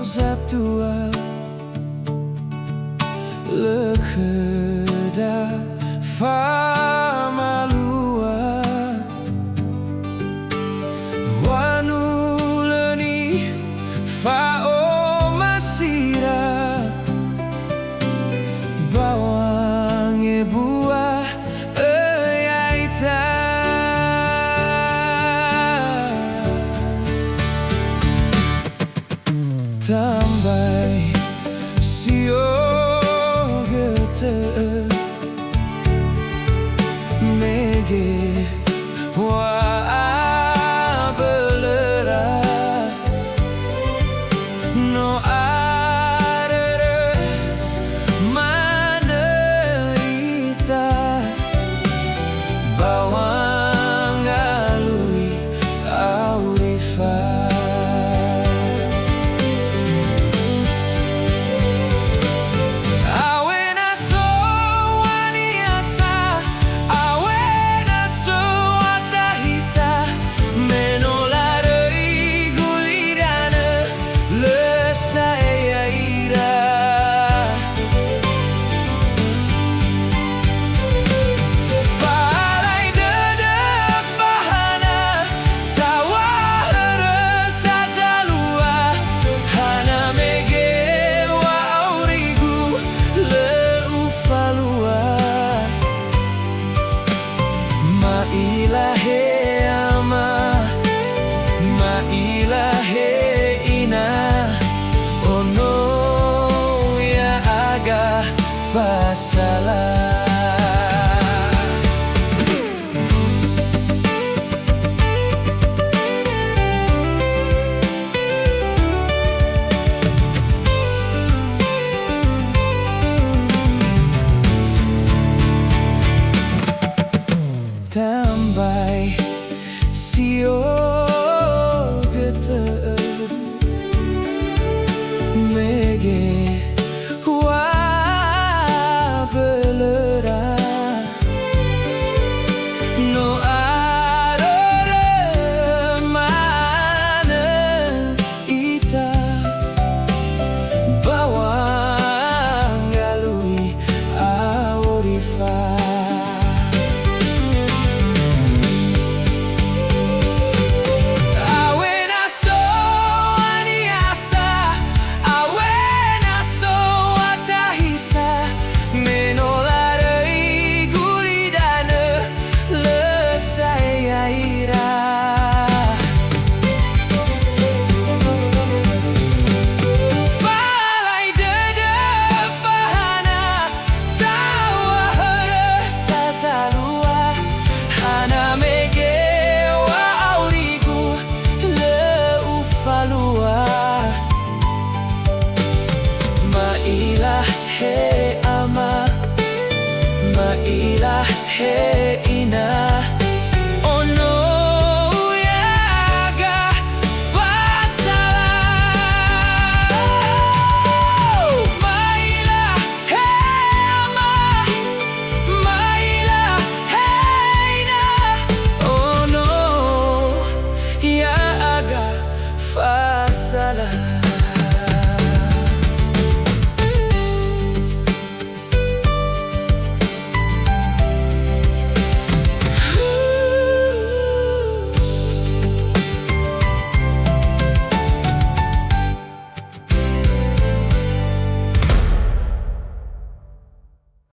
zatua lekeda famalua wanuleni fao masira bawange buah eyaita tambai sio gete mege wa belera no arere mana ita bawang alui aurifa ilahe ama ma ilahe ina ono ya aga fasala tambai sio gete mege wa belera no arore mana ita bawang galui aurifa ilahe ama ma ilahe